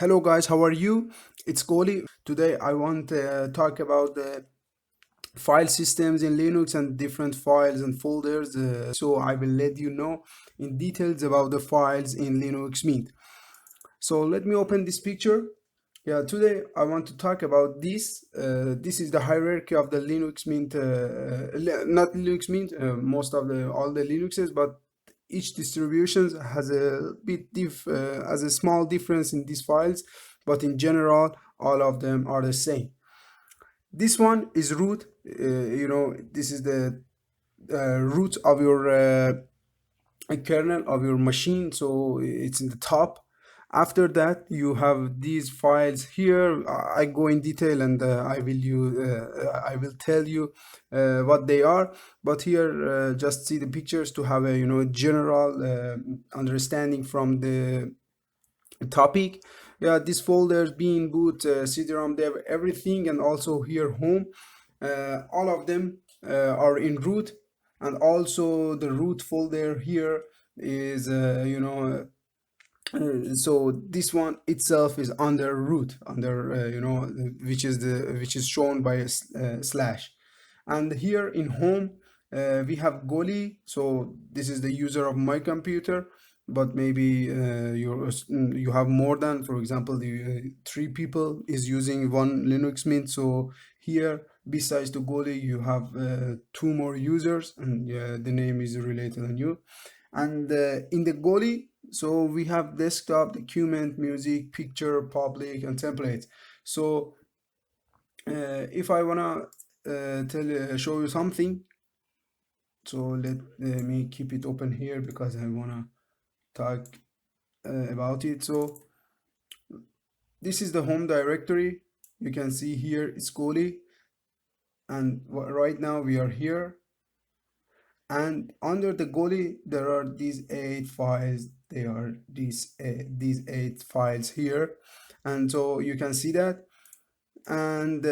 Hello guys, how are you? It's Goli. Today I want to talk about the file systems in Linux and different files and folders. So I will let you know in details about the files in Linux Mint. So let me open this picture. Yeah, today I want to talk about this. This is the hierarchy of the Linux Mint, not Linux Mint, most of the all the Linuxes, but each distribution has a has a small difference in these files, but in general, all of them are the same. This one is root. This is the root of your kernel of your machine, so it's in the top. After that you have these files here. I go in detail and I will tell you what they are, but here just see the pictures to have a general understanding from the topic. Yeah, these folders being boot, cd-rom dev, everything, and also here home, all of them are in root. And also the root folder here is so this one itself is under root, under which is shown by a slash. And here in home we have goli, so this is the user of my computer, but maybe you have more than, for example, the three people is using one Linux Mint. So here besides to goli you have two more users, and the name is related on you. And in the goli, so we have desktop, document, music, picture, public, and templates. So if I wanna show you something, so let me keep it open here because I wanna talk about it. So this is the home directory. You can see here it's goli, and right now we are here. And under the goli there are these 8 files. They are these 8 files here, and so you can see that. And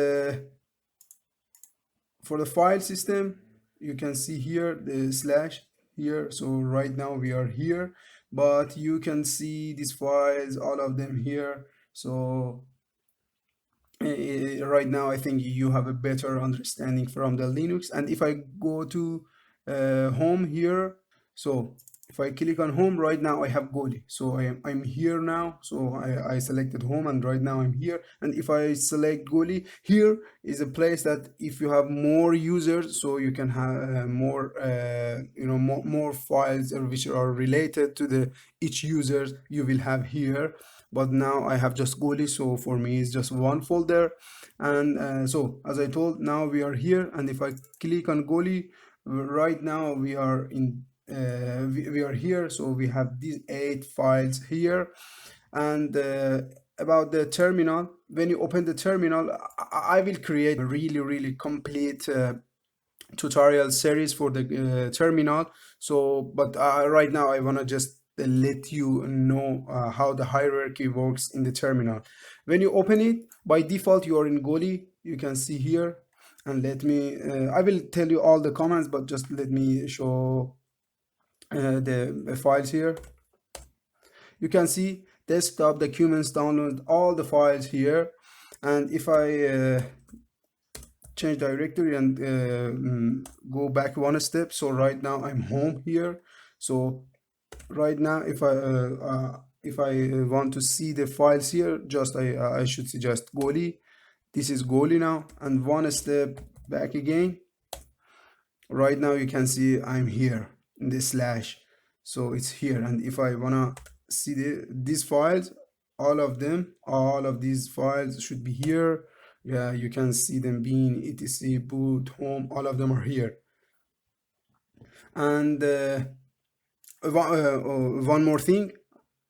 for the file system, you can see here the slash here. So right now we are here, but you can see these files, all of them here. So right now I think you have a better understanding from the Linux. And if I go to home here, so if I click on home, right now I have goli, so I'm here now. So I selected home, and right now I'm here. And if I select goli, here is a place that if you have more users, so you can have more files which are related to the each users you will have here. But now I have just goli, so for me it's just one folder. And so as I told, now we are here, and if I click on goli, right now we are in we are here. So we have these 8 files here. And about the terminal, when you open the terminal, I will create a really complete tutorial series for the terminal. So but right now I want to just let you know how the hierarchy works in the terminal. When you open it, by default you are in goli, you can see here. And let me I will tell you all the commands, but just let me show the files here. You can see desktop, documents, download, all the files here. And if I change directory and go back one step, so right now I'm home here. So right now if I want to see the files here, just I should suggest goli. This is goli now, and one step back again. Right now you can see I'm here in the slash, so it's here. And if I wanna see these files, all of these files should be here. Yeah, you can see them being etc, boot, home, all of them are here. And one more thing,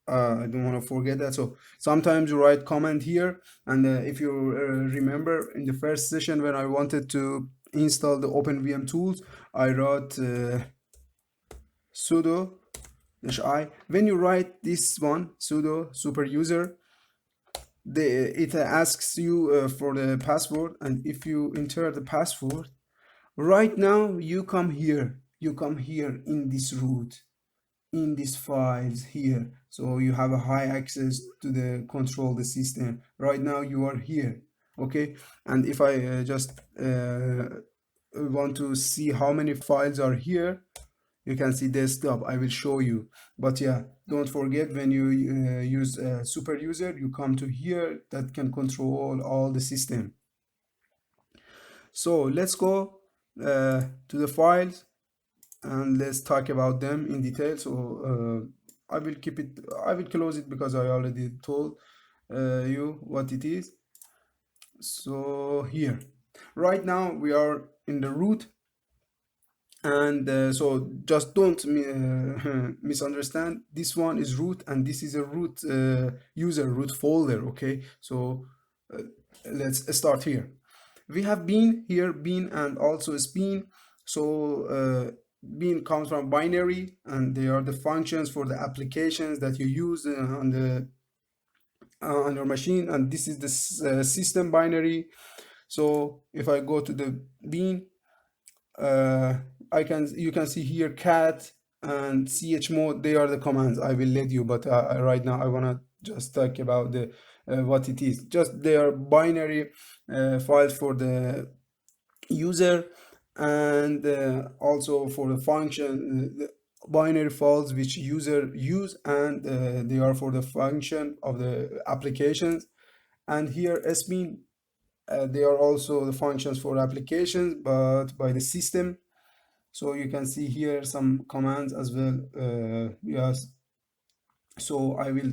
I don't want to forget that. So sometimes you write comment here, and if you remember in the first session when I wanted to install the OpenVM tools, I wrote sudo -i. When you write this one, sudo super user, it asks you for the password, and if you enter the password, right now you come here in this root. in these files here, so you have a high access to the control the system. Right now you are here, okay? And if I just want to see how many files are here, you can see desktop. I will show you. But yeah, don't forget, when you use a super user, you come to here that can control all the system. So let's go to the files and let's talk about them in detail. So I will close it because I already told you what it is. So here, right now we are in the root, and so just don't misunderstand. This one is root and this is a root user root folder, okay? So uh, let's start here. We have bean here, bean and also spin. So bean comes from binary, and they are the functions for the applications that you use on your machine, and this is the system binary. So if I go to the bean, uh, you can see here cat and chmod. They are the commands I will let you, but right now I want to just talk about the what it is. Just they are binary files for the user, and also for the function, the binary files which user use, and they are for the function of the applications. And here sbin, they are also the functions for applications but by the system. So you can see here some commands as well. Yes, so I will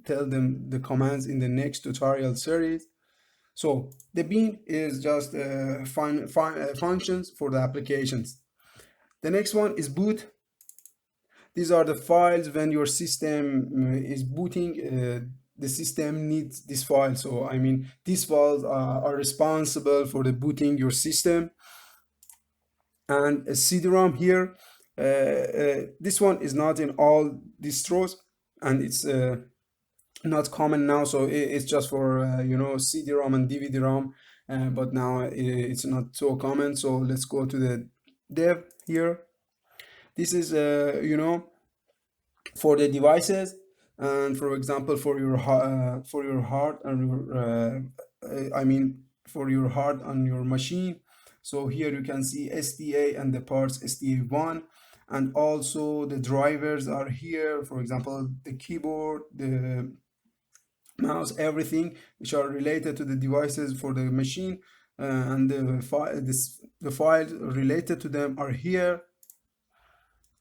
tell them the commands in the next tutorial series. So the bean is just functions for the applications. The next one is boot. These are the files when your system is booting. The system needs this file. So I mean, these files are responsible for the booting your system. And a CD-ROM here. This one is not in all distros, and it's not common now. So it's just for CD-ROM and DVD-ROM, but now it's not so common. So let's go to the dev here. This is for the devices, and for example for your hard and your I mean for your hard on your machine. So here you can see SDA and the parts SDA1, and also the drivers are here, for example the keyboard, the mouse, everything which are related to the devices for the machine, and the files related to them are here.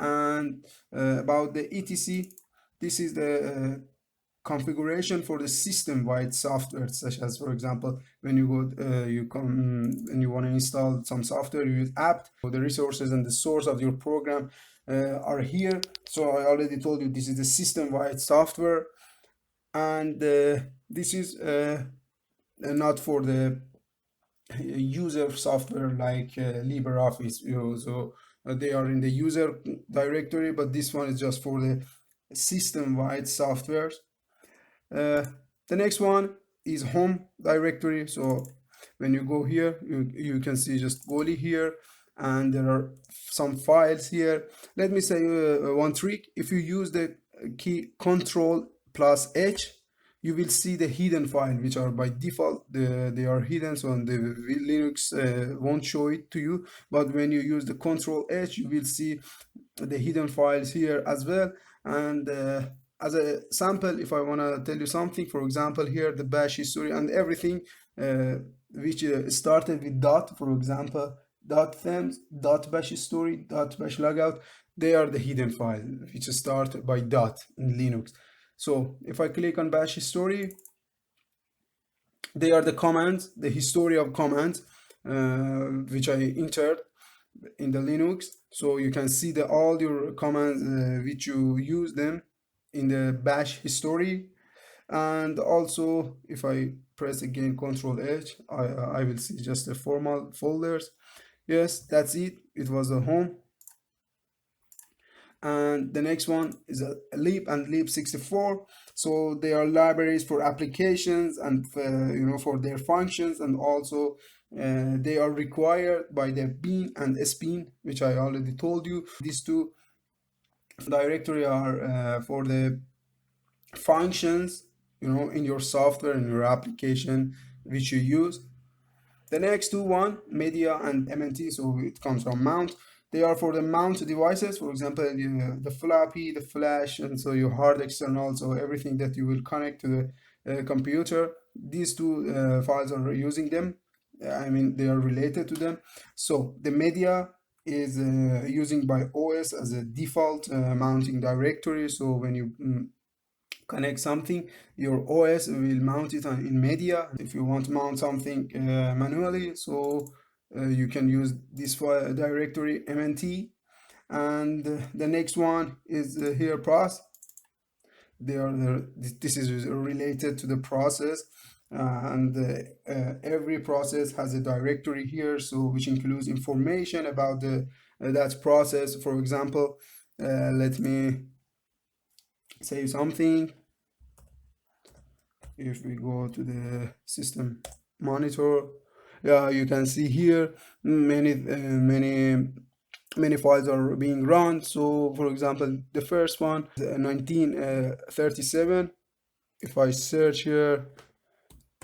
And about the etc, this is the configuration for the system-wide software, such as for example when you go you come and you want to install some software, you use apt. So the resources and the source of your program are here. So I already told you this is the system-wide software, and this is not for the user software like LibreOffice. So they are in the user directory, but this one is just for the system-wide softwares. The next one is home directory. So when you go here, you can see just goli here, and there are some files here. Let me say one trick. If you use the key Control plus H, you will see the hidden file, which are by default they are hidden, so on the Linux won't show it to you. But when you use the Control H, you will see the hidden files here as well. And as a sample, if I want to tell you something, for example here the bash history and everything which started with dot, for example dot themes, dot bash history, dot bash logout, they are the hidden files which start by dot in Linux. So if I click on bash history, they are the commands, the history of commands which I entered in the Linux. So you can see all your commands which you use them in the bash history. And also if I press again Control H, I will see just the formal folders. Yes, that's it. It was the home. And the next one is a lib and lib64. So they are libraries for applications and for their functions, and also they are required by the bean and spin, which I already told you. These two directory are for the functions, in your software, in your application which you use. The next two, one media and MNT, so it comes from mount. They are for the mount devices, for example, the floppy, the flash, and so your hard external, so everything that you will connect to the computer. These two files are using them. I mean, they are related to them. So the media is using by OS as a default mounting directory. So when you connect something, your OS will mount it in media. If you want to mount something manually, so you can use this file directory mnt. And the next one is here proc. This is related to the process, and every process has a directory here, so which includes information about the that process. For example, let me say something. If we go to the system monitor, yeah, you can see here many files are being run. So for example, the first one 1937. If I search here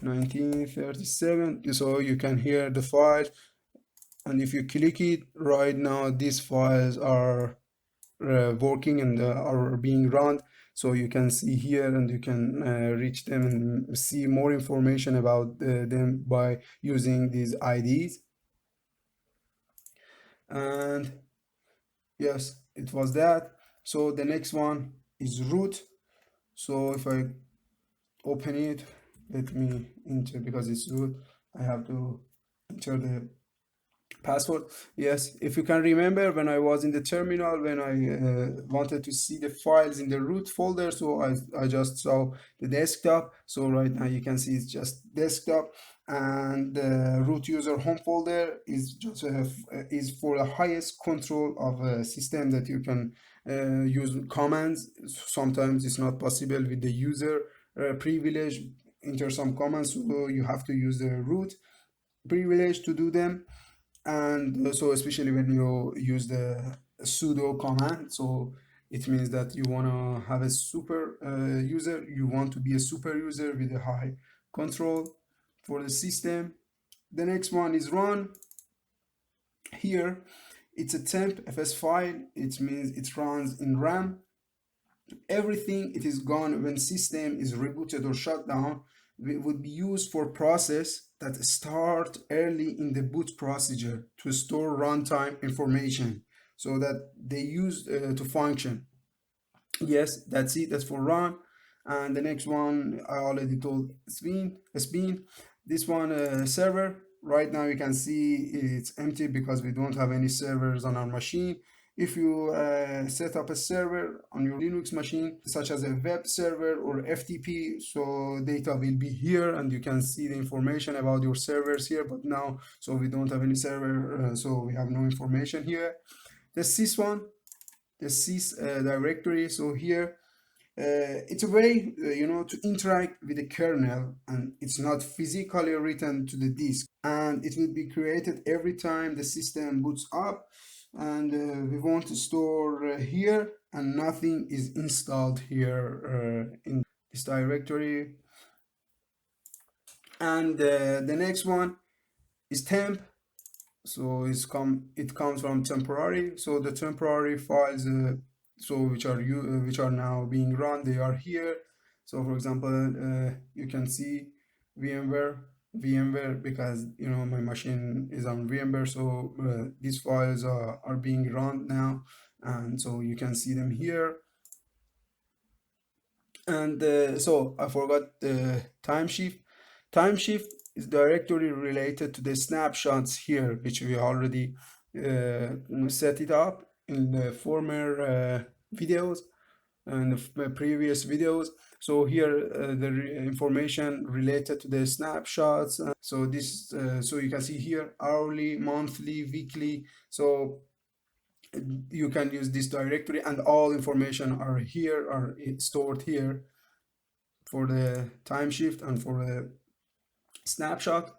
1937, so you can hear the file, and if you click it right now, these files are working and are being run. So you can see here, and you can reach them and see more information about them by using these IDs. And yes, it was that. So the next one is root. So if I open it, let me enter, because it's root, I have to enter the password. Yes, if you can remember, when I was in the terminal, when I wanted to see the files in the root folder, so I just saw the desktop. So right now you can see it's just desktop, and the root user home folder is just is for the highest control of a system, that you can use commands. Sometimes it's not possible with the user privilege, enter some commands, so you have to use the root privilege to do them. And so especially when you use the sudo command, so it means that you want to have a super user, you want to be a super user with a high control for the system. The next one is run. Here it's a temp fs file. It means it runs in RAM. Everything it is gone when system is rebooted or shut down would be used for process that start early in the boot procedure to store runtime information, so that they use to function. Yes, that's it. That's for run. And the next one I already told, spin. This one server. Right now you can see it's empty because we don't have any servers on our machine. If you set up a server on your Linux machine, such as a web server or FTP, so data will be here, and you can see the information about your servers here. But now, so we don't have any server, so we have no information here. The sys one, the sys directory. So here it's a way to interact with the kernel, and it's not physically written to the disk, and it will be created every time the system boots up. And we want to store here, and nothing is installed here in this directory. And the next one is temp. So it comes from temporary. So the temporary files, so which are now being run, they are here. So for example, you can see VMware, because my machine is on VMware, so these files are being run now, and so you can see them here. And so I forgot the time shift. Time shift is directly related to the snapshots here, which we already set it up in the former videos and the previous videos. So here the information related to the snapshots. So this, so you can see here hourly, monthly, weekly. So you can use this directory, and all information are here, are stored here for the time shift and for the snapshot.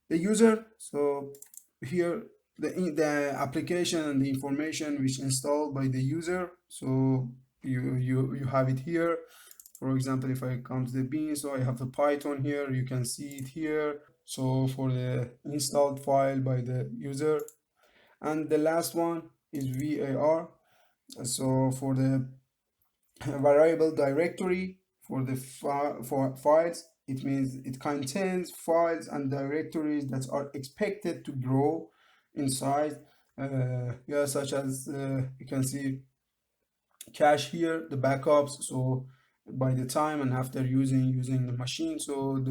The user, so here the application and the information which installed by the user. So you have it here. For example, if I come to the bin, so I have the Python here, you can see it here. So for the installed file by the user. And the last one is var. So for the variable directory for the for files, it means it contains files and directories that are expected to grow in size, yeah, such as you can see cache here, the backups. So by the time and after using the machine, so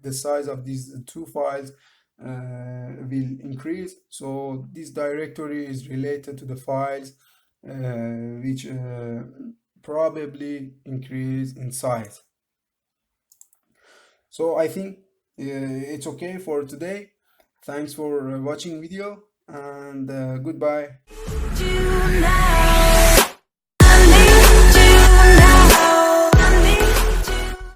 the size of these two files will increase. So this directory is related to the files which probably increase in size. So I think it's okay for today. Thanks for watching video, and goodbye.